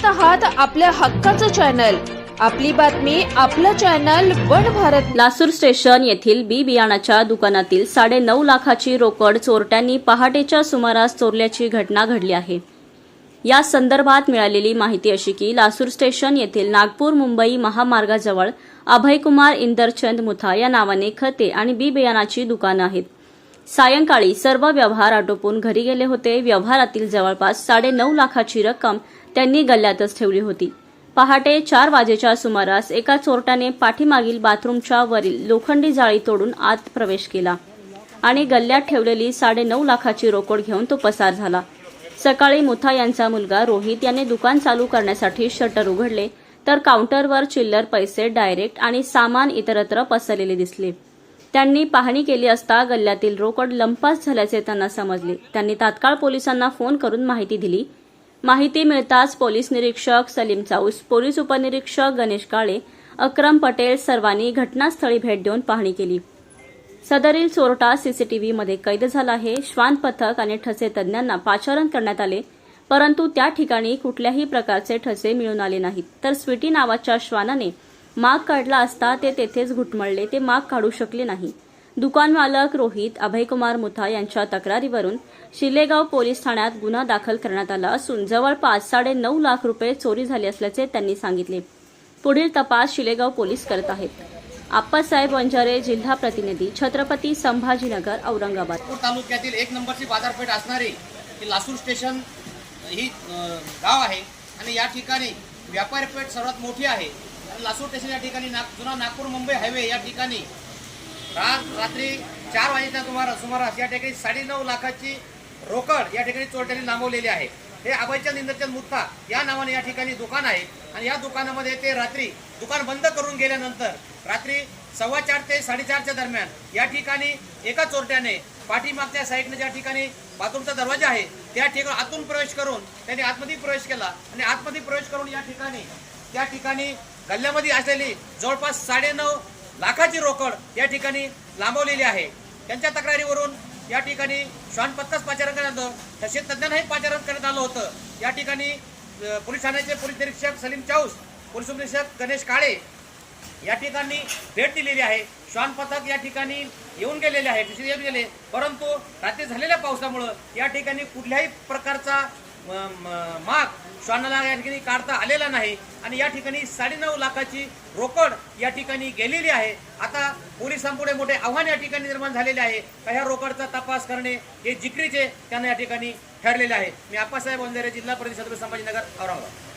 आहात आपल्या हक्काचं चॅनल, आपली बातमी आपलं channel one Bharat. Lasur station येथील बी बियाणाच्या दुकानातील 9.5 लाखाची रोकड चोरट्यांनी पहाटेच्या सुमारास चोरल्याची घटना घडली आहे। या संदर्भात मिळालेली माहिती अशी की लासूर स्टेशन येथील नागपूर मुंबई महामार्गाजवळ अभयकुमार इंदरचंद मुथा या नावाने खते आणि बी बियाणाची दुकानं आहेत। सायंकाळी सर्व व्यवहार आटोपून घरी गेले होते। व्यवहारातील जवळपास 9.5 लाखाची रक्कम त्यांनी गल्ल्यातच ठेवली होती। पहाटे 4 वाजेच्या सुमारास एका चोरट्याने पाठीमागील बाथरूमच्या वरील लोखंडी जाळी तोडून आत प्रवेश केला आणि गल्ल्यात ठेवलेली 9.5 लाखाची रोकड घेऊन तो पसार झाला। सकाळी मुथा यांचा मुलगा रोहित याने दुकान चालू करण्यासाठी शटर उघडले तर काउंटरवर चिल्लर पैसे, डायरेक्ट आणि सामान इतरत्र पसरलेले दिसले। त्यांनी पाहणी केली असता गल्ल्यातील रोकड लंपास झाल्याचे त्यांना समजले। त्यांनी तात्काळ पोलिसांना फोन करून माहिती दिली। माहिती मिळताच पोलीस निरीक्षक सलीम चाऊस, पोलीस उपनिरीक्षक गणेश काळे, अक्रम पटेल सर्वांनी घटनास्थळी भेट देऊन पाहणी केली। सदरील चोरटा सीसीटीव्हीमध्ये कैद झाला आहे। श्वान पथक आणि ठसे तज्ञांना पाचारण करण्यात आले, परंतु त्या ठिकाणी कुठल्याही प्रकारचे ठसे मिळून आले नाहीत। तर स्वीटी नावाच्या श्वानाने माग काढला असता ते तेथेच घुटमळले, ते माग काढू शकले नाही। दुकान मालक रोहित अभयकुमार मुथा यांच्या तक्रारीवरून शिलेगाव पोलीस ठाण्यात गुन्हा दाखल करण्यात आला असून जवळपास 9.5 लाख रुपये चोरी झाले असल्याचे त्यांनी सांगितले। पुढील तपास शिलेगाव पोलीस करत आहेत। आप्पासाहेब वंजारे, जिल्हा प्रतिनिधी, छत्रपती संभाजीनगर, औरंगाबाद। तालुक्यातील 1 नंबरची बाजारपेठ असणारी लासूर स्टेशन ही गाव आहे आणि या ठिकाणी व्यापारी पेठ सर्वात मोठी आहे। लासूर स्टेशन या ठिकाणी जुना नागपूर मुंबई हायवे या ठिकाणी रात्री 4 वाजेच्या सुमारास या ठिकाणी 9.5 लाखाची रोकड या ठिकाणी चोरट्यांनी नामवलेली आहे। हे अभयचंद इंदरचंद मुथा या नावाने या ठिकाणी दुकान आहे आणि या दुकानामध्ये ते रात्री दुकान बंद करून गेल्यानंतर रात्री 4:15 ते 4:30च्या दरम्यान या ठिकाणी एका चोरट्याने पाठीमागच्या साईडने ज्या ठिकाणी बाथरूमचा दरवाजा आहे त्या ठिकाणी आतून प्रवेश करून त्यांनी आतमध्ये प्रवेश केला आणि आतमध्ये प्रवेश करून त्या ठिकाणी गल्ल्यामध्ये असलेली जवळपास 9.5 लाखाची रोकड या ठिकाणी लांबवलेली आहे। त्यांच्या तक्रारीवरून या ठिकाणी श्वान पथकास पाचारण करण्यात आलं, तसेच तज्ञांनाही पाचारण करण्यात आलं होतं। या ठिकाणी पोलीस ठाण्याचे पोलीस निरीक्षक सलीम चाऊस, पोलीस उपनिरीक्षक गणेश काळे या ठिकाणी भेट दिलेली आहे। श्वान पथक या ठिकाणी येऊन गेलेले आहे, परंतु रात्री झालेल्या पावसामुळे या ठिकाणी कुठल्याही प्रकारचा माग श्वानाला या ठिकाणी काढता आलेला नाही आणि या ठिकाणी 9.5 लाखाची रोकड या ठिकाणी गेलेली आहे। आता पोलिसांपुढे मोठे आव्हान या ठिकाणी निर्माण झालेले आहे। ह्या रोकडचा तपास करणे हे जिकरीचे त्यांना या ठिकाणी ठरलेले आहे। मी आप्पासाहेब वंजारे, जिल्हा परिषद छत्रपती संभाजीनगर, औरंगाबाद।